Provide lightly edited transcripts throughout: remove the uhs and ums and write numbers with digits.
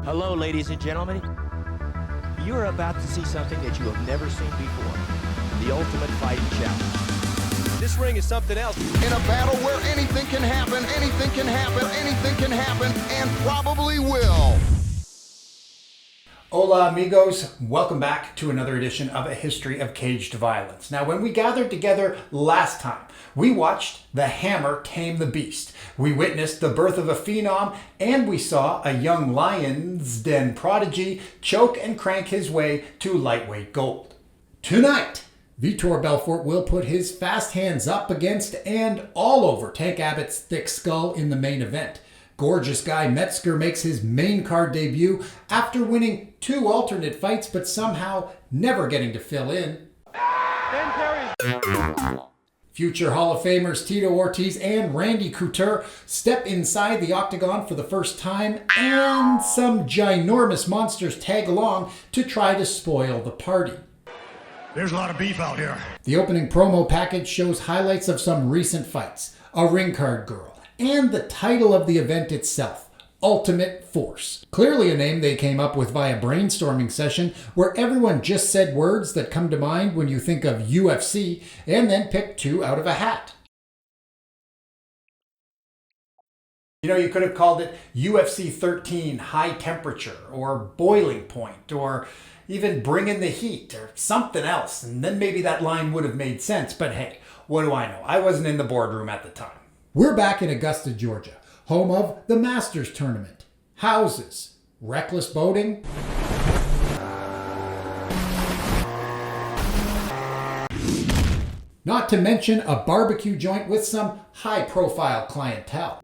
Hello, ladies and gentlemen. You are about to see something that you have never seen before. The Ultimate Fighting Challenge. This ring is something else. In a battle where anything can happen, anything can happen, anything can happen, and probably will. Hola amigos, welcome back to another edition of A History of Caged Violence. Now, when we gathered together last time, we watched the Hammer tame the beast. We witnessed the birth of a phenom, and we saw a young lion's den prodigy choke and crank his way to lightweight gold. Tonight, Vitor Belfort will put his fast hands up against and all over Tank Abbott's thick skull in the main event. Gorgeous Guy Metzger makes his main card debut after winning 2 alternate fights but somehow never getting to fill in. Future Hall of Famers Tito Ortiz and Randy Couture step inside the octagon for the first time, and some ginormous monsters tag along to try to spoil the party. There's a lot of beef out here. The opening promo package shows highlights of some recent fights, a ring card girl, and the title of the event itself, Ultimate Force. Clearly a name they came up with via brainstorming session where everyone just said words that come to mind when you think of UFC and then picked 2 out of a hat. You know, you could have called it UFC 13 High Temperature or Boiling Point or even Bring in the Heat or something else, and then maybe that line would have made sense, but hey, what do I know? I wasn't in the boardroom at the time. We're back in Augusta, Georgia, home of the Masters Tournament, houses, reckless boating, not to mention a barbecue joint with some high-profile clientele.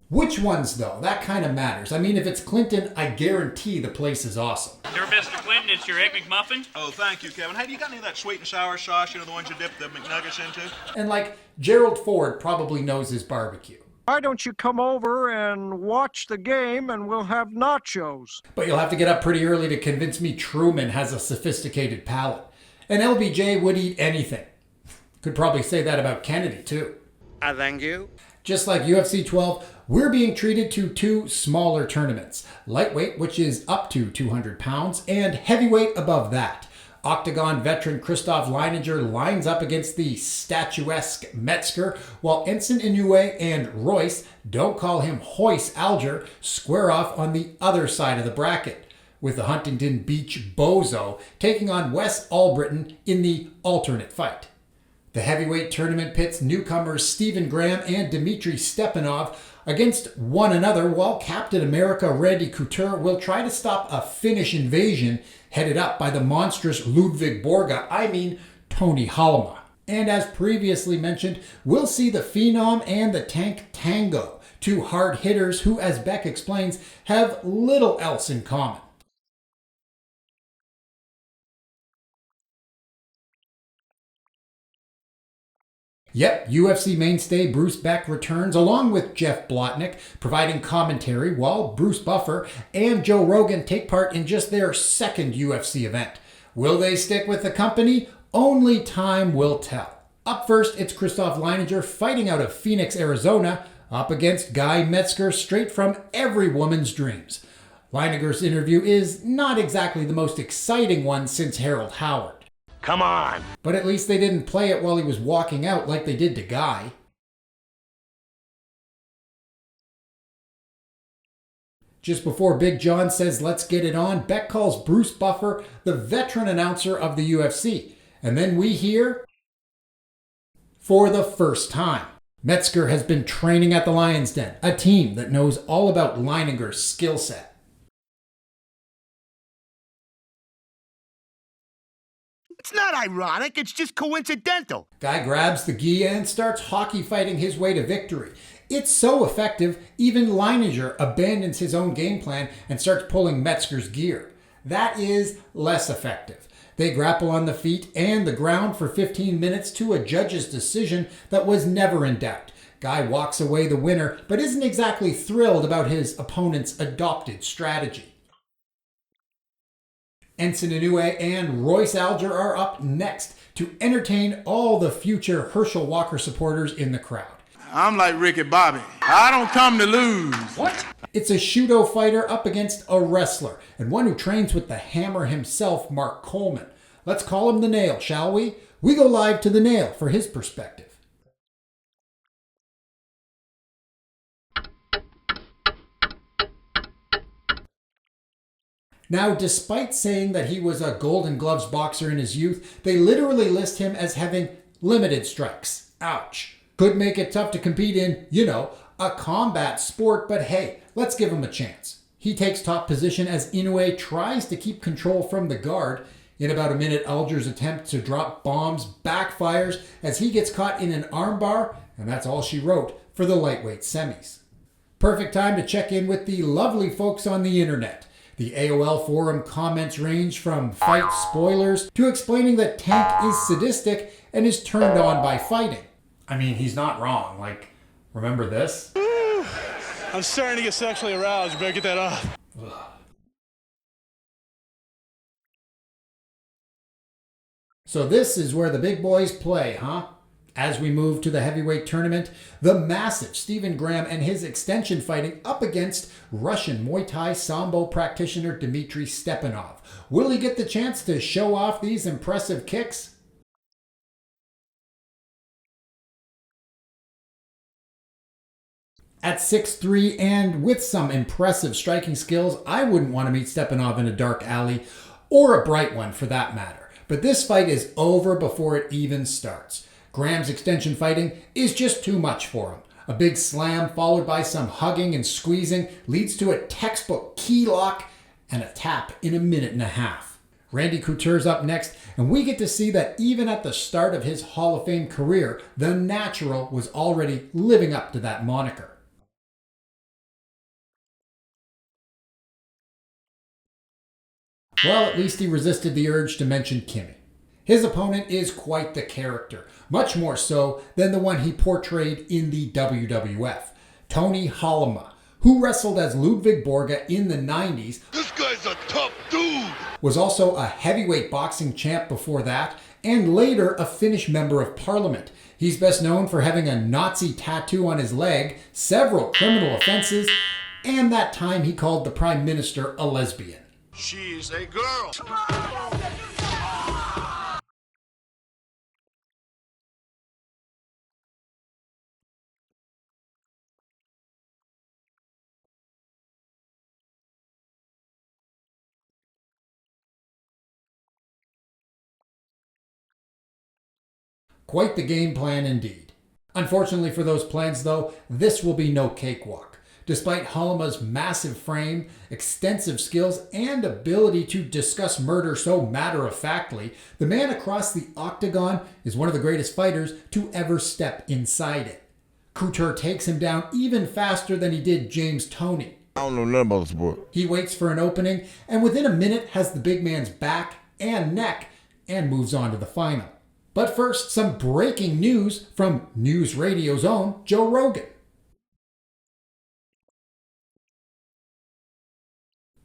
Which ones, though? That kind of matters. I mean, if it's Clinton, I guarantee the place is awesome. Here, Mr. Clinton, it's your Egg McMuffin. Oh, thank you, Kevin. Hey, do you got any of that sweet and sour sauce, you know, the ones you dip the McNuggets into? And like, Gerald Ford probably knows his barbecue. Why don't you come over and watch the game and we'll have nachos? But you'll have to get up pretty early to convince me Truman has a sophisticated palate. And LBJ would eat anything. Could probably say that about Kennedy, too. Thank you. Just like UFC 12, we're being treated to 2 smaller tournaments. Lightweight, which is up to 200 pounds, and heavyweight above that. Octagon veteran Christoph Leininger lines up against the statuesque Metzger, while Ensign Inoue and Royce, don't call him Hoyce Alger, square off on the other side of the bracket, with the Huntington Beach Bozo taking on Wes Albritton in the alternate fight. The heavyweight tournament pits newcomers Stephen Graham and Dmitry Stepanov against one another, while Captain America Randy Couture will try to stop a Finnish invasion headed up by the monstrous Ludwig Borga, Tony Halma. And as previously mentioned, we'll see the Phenom and the Tank Tango, 2 hard hitters who, as Beck explains, have little else in common. Yep, UFC mainstay Bruce Beck returns along with Jeff Blotnick, providing commentary while Bruce Buffer and Joe Rogan take part in just their second UFC event. Will they stick with the company? Only time will tell. Up first, it's Christoph Leininger fighting out of Phoenix, Arizona, up against Guy Metzger straight from every woman's dreams. Leininger's interview is not exactly the most exciting one since Harold Howard. Come on. But at least they didn't play it while he was walking out like they did to Guy. Just before Big John says let's get it on, Beck calls Bruce Buffer the veteran announcer of the UFC. And then we hear, for the first time, Metzger has been training at the Lion's Den, a team that knows all about Leininger's skill set. It's not ironic, it's just coincidental. Guy grabs the gi and starts hockey fighting his way to victory. It's so effective, even Leininger abandons his own game plan and starts pulling Metzger's gear. That is less effective. They grapple on the feet and the ground for 15 minutes to a judge's decision that was never in doubt. Guy walks away the winner, but isn't exactly thrilled about his opponent's adopted strategy. Ensign Inoue and Royce Alger are up next to entertain all the future Herschel Walker supporters in the crowd. I'm like Ricky Bobby. I don't come to lose. What? It's a Shudo fighter up against a wrestler, and one who trains with the Hammer himself, Mark Coleman. Let's call him the Nail, shall we? We go live to the Nail for his perspective. Now, despite saying that he was a Golden Gloves boxer in his youth, they literally list him as having limited strikes. Ouch. Could make it tough to compete in, a combat sport, but hey, let's give him a chance. He takes top position as Inoue tries to keep control from the guard. In about a minute, Alger's attempt to drop bombs backfires as he gets caught in an armbar, and that's all she wrote for the lightweight semis. Perfect time to check in with the lovely folks on the internet. The AOL forum comments range from fight spoilers to explaining that Tank is sadistic and is turned on by fighting. I mean, he's not wrong. Remember this? I'm starting to get sexually aroused. You better get that off. So this is where the big boys play, huh? As we move to the heavyweight tournament, the massive Stephen Graham and his extension fighting up against Russian Muay Thai Sambo practitioner Dmitry Stepanov. Will he get the chance to show off these impressive kicks? At 6'3" and with some impressive striking skills, I wouldn't want to meet Stepanov in a dark alley, or a bright one for that matter. But this fight is over before it even starts. Graham's extension fighting is just too much for him. A big slam followed by some hugging and squeezing leads to a textbook key lock and a tap in a minute and a half. Randy Couture's up next, and we get to see that even at the start of his Hall of Fame career, the Natural was already living up to that moniker. Well, at least he resisted the urge to mention Kimmy. His opponent is quite the character, much more so than the one he portrayed in the WWF. Tony Halama, who wrestled as Ludwig Borga in the 90s. This guy's a tough dude! Was also a heavyweight boxing champ before that, and later a Finnish member of parliament. He's best known for having a Nazi tattoo on his leg, several criminal offenses, and that time he called the Prime Minister a lesbian. She's a girl! Quite the game plan indeed. Unfortunately for those plans though, this will be no cakewalk. Despite Halama's massive frame, extensive skills, and ability to discuss murder so matter-of-factly, the man across the octagon is one of the greatest fighters to ever step inside it. Couture takes him down even faster than he did James Toney. I don't know nothing about the sport. He waits for an opening, and within a minute has the big man's back and neck, and moves on to the final. But first, some breaking news from News Radio's own Joe Rogan.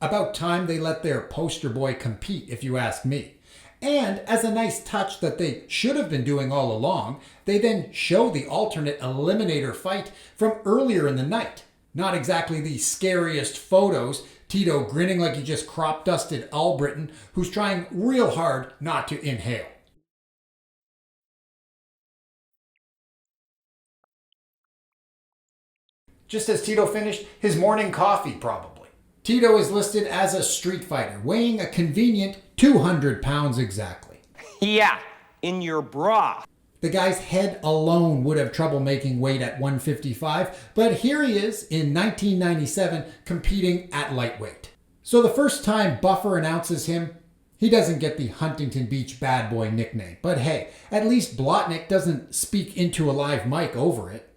About time they let their poster boy compete, if you ask me. And as a nice touch that they should have been doing all along, they then show the alternate eliminator fight from earlier in the night. Not exactly the scariest photos, Tito grinning like he just crop dusted Albritton, who's trying real hard not to inhale. Just as Tito finished his morning coffee, probably. Tito is listed as a street fighter, weighing a convenient 200 pounds exactly. Yeah, in your bra. The guy's head alone would have trouble making weight at 155, but here he is in 1997 competing at lightweight. So the first time Buffer announces him, he doesn't get the Huntington Beach Bad Boy nickname. But hey, at least Blotnick doesn't speak into a live mic over it.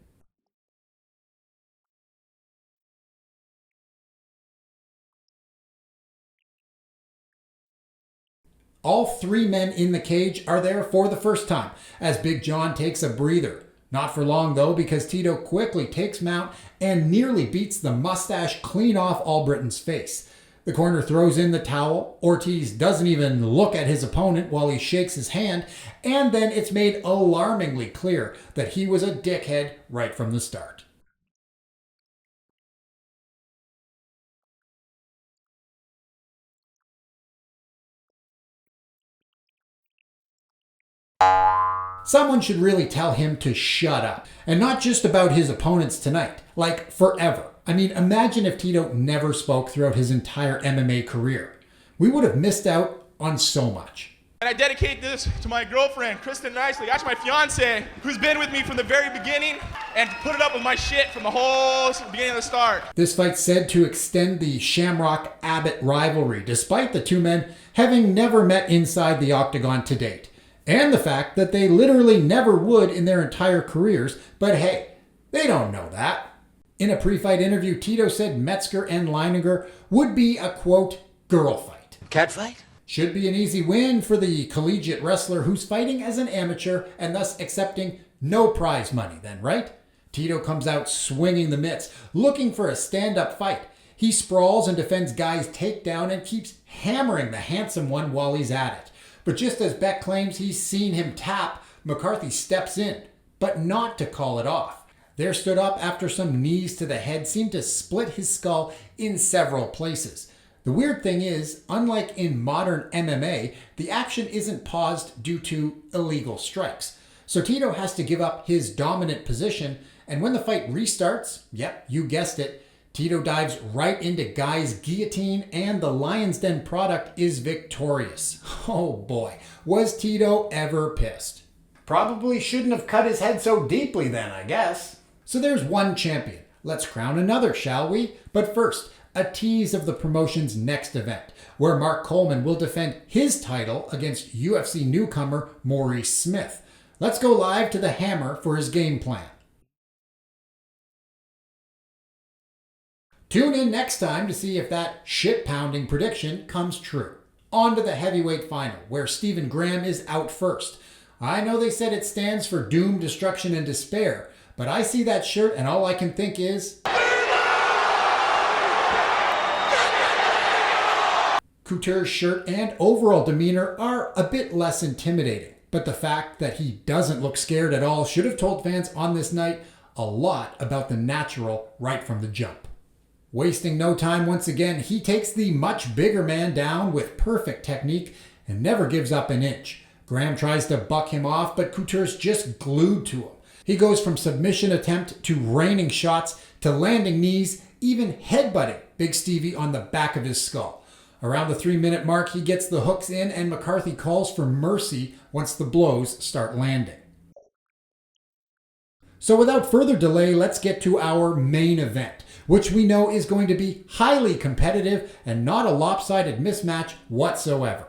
All three men in the cage are there for the first time, as Big John takes a breather. Not for long though, because Tito quickly takes mount and nearly beats the mustache clean off Albritton's face. The corner throws in the towel. Ortiz doesn't even look at his opponent while he shakes his hand, and then it's made alarmingly clear that he was a dickhead right from the start. Someone should really tell him to shut up. And not just about his opponents tonight, like forever. I mean, imagine if Tito never spoke throughout his entire MMA career. We would have missed out on so much. And I dedicate this to my girlfriend, Kristen Nicely, actually my fiance, who's been with me from the very beginning and put it up with my shit from the whole beginning of the start. This fight's said to extend the Shamrock-Abbott rivalry, despite the two men having never met inside the octagon to date. And the fact that they literally never would in their entire careers, but hey, they don't know that. In a pre-fight interview, Tito said Metzger and Leininger would be a, quote, girl fight. Cat fight? Should be an easy win for the collegiate wrestler who's fighting as an amateur and thus accepting no prize money then, right? Tito comes out swinging the mitts, looking for a stand-up fight. He sprawls and defends Guy's takedown and keeps hammering the handsome one while he's at it. But just as Beck claims he's seen him tap, McCarthy steps in, but not to call it off. They're stood up after some knees to the head seem to split his skull in several places. The weird thing is, unlike in modern MMA, the action isn't paused due to illegal strikes. So Tito has to give up his dominant position, and when the fight restarts, yep, you guessed it, Tito dives right into Guy's guillotine, and the Lion's Den product is victorious. Oh boy, was Tito ever pissed. Probably shouldn't have cut his head so deeply then, I guess. So there's one champion. Let's crown another, shall we? But first, a tease of the promotion's next event, where Mark Coleman will defend his title against UFC newcomer Maurice Smith. Let's go live to the Hammer for his game plan. Tune in next time to see if that shit-pounding prediction comes true. On to the heavyweight final, where Stephen Graham is out first. I know they said it stands for doom, destruction, and despair, but I see that shirt and all I can think is... Couture's shirt and overall demeanor are a bit less intimidating, but the fact that he doesn't look scared at all should have told fans on this night a lot about the natural right from the jump. Wasting no time once again, he takes the much bigger man down with perfect technique and never gives up an inch. Graham tries to buck him off, but Couture's just glued to him. He goes from submission attempt to raining shots to landing knees, even headbutting Big Stevie on the back of his skull. Around the 3-minute mark, he gets the hooks in and McCarthy calls for mercy once the blows start landing. So without further delay, let's get to our main event, which we know is going to be highly competitive and not a lopsided mismatch whatsoever.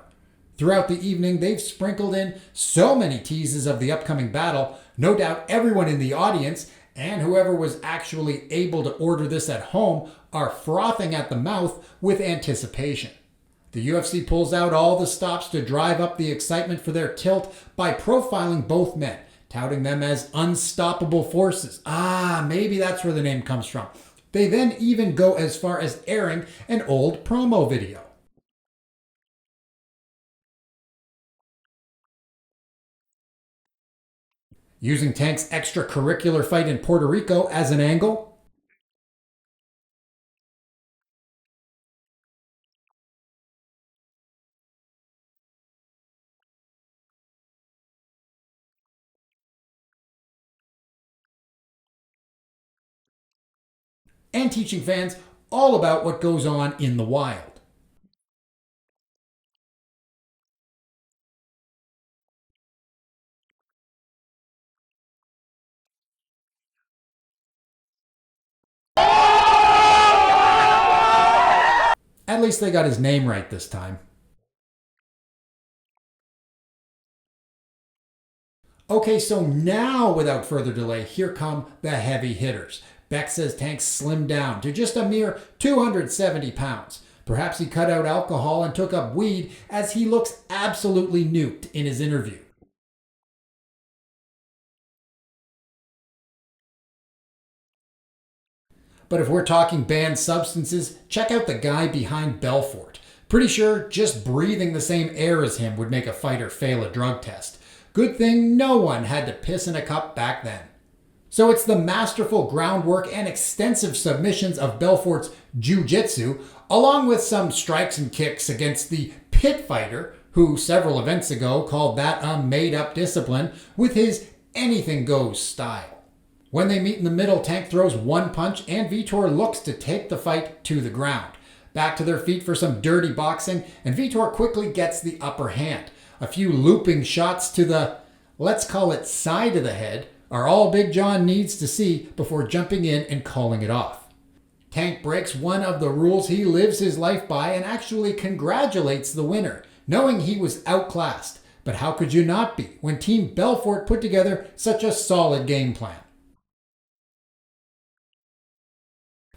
Throughout the evening, they've sprinkled in so many teases of the upcoming battle, no doubt everyone in the audience and whoever was actually able to order this at home are frothing at the mouth with anticipation. The UFC pulls out all the stops to drive up the excitement for their tilt by profiling both men, touting them as unstoppable forces. Maybe that's where the name comes from. They then even go as far as airing an old promo video. Using Tank's extracurricular fight in Puerto Rico as an angle. And teaching fans all about what goes on in the wild. At least they got his name right this time. Okay, so now without further delay, here come the heavy hitters. Beck says Tank slimmed down to just a mere 270 pounds. Perhaps he cut out alcohol and took up weed, as he looks absolutely nuked in his interview. But if we're talking banned substances, check out the guy behind Belfort. Pretty sure just breathing the same air as him would make a fighter fail a drug test. Good thing no one had to piss in a cup back then. So it's the masterful groundwork and extensive submissions of Belfort's jiu-jitsu, along with some strikes and kicks against the pit fighter, who several events ago called that a made-up discipline, with his anything-goes style. When they meet in the middle, Tank throws one punch and Vitor looks to take the fight to the ground. Back to their feet for some dirty boxing, and Vitor quickly gets the upper hand. A few looping shots to the, let's call it side of the head, are all Big John needs to see before jumping in and calling it off. Tank breaks one of the rules he lives his life by and actually congratulates the winner, knowing he was outclassed. But how could you not be when Team Belfort put together such a solid game plan?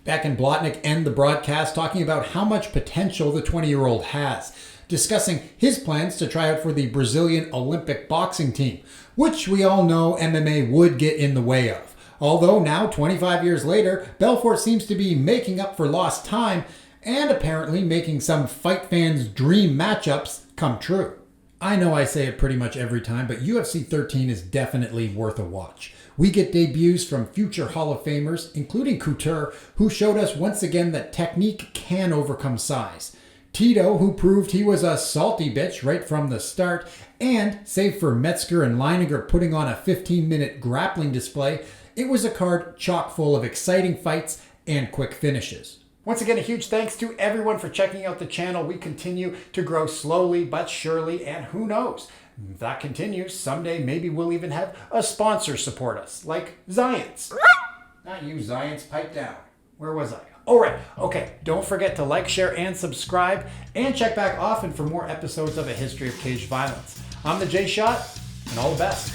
Beck and Blotnick end the broadcast talking about how much potential the 20-year-old has, discussing his plans to try out for the Brazilian Olympic boxing team, which we all know MMA would get in the way of. Although now, 25 years later, Belfort seems to be making up for lost time and apparently making some fight fans' dream matchups come true. I know I say it pretty much every time, but UFC 13 is definitely worth a watch. We get debuts from future Hall of Famers, including Couture, who showed us once again that technique can overcome size. Tito, who proved he was a salty bitch right from the start, and, save for Metzger and Leininger putting on a 15-minute grappling display, it was a card chock full of exciting fights and quick finishes. Once again, a huge thanks to everyone for checking out the channel. We continue to grow slowly but surely, and who knows, if that continues, someday maybe we'll even have a sponsor support us, like Zions. Not you, Zions, pipe down. Where was I? All right, okay, don't forget to like, share, and subscribe, and check back often for more episodes of A History of Cage Violence. I'm the J-Shot, and all the best.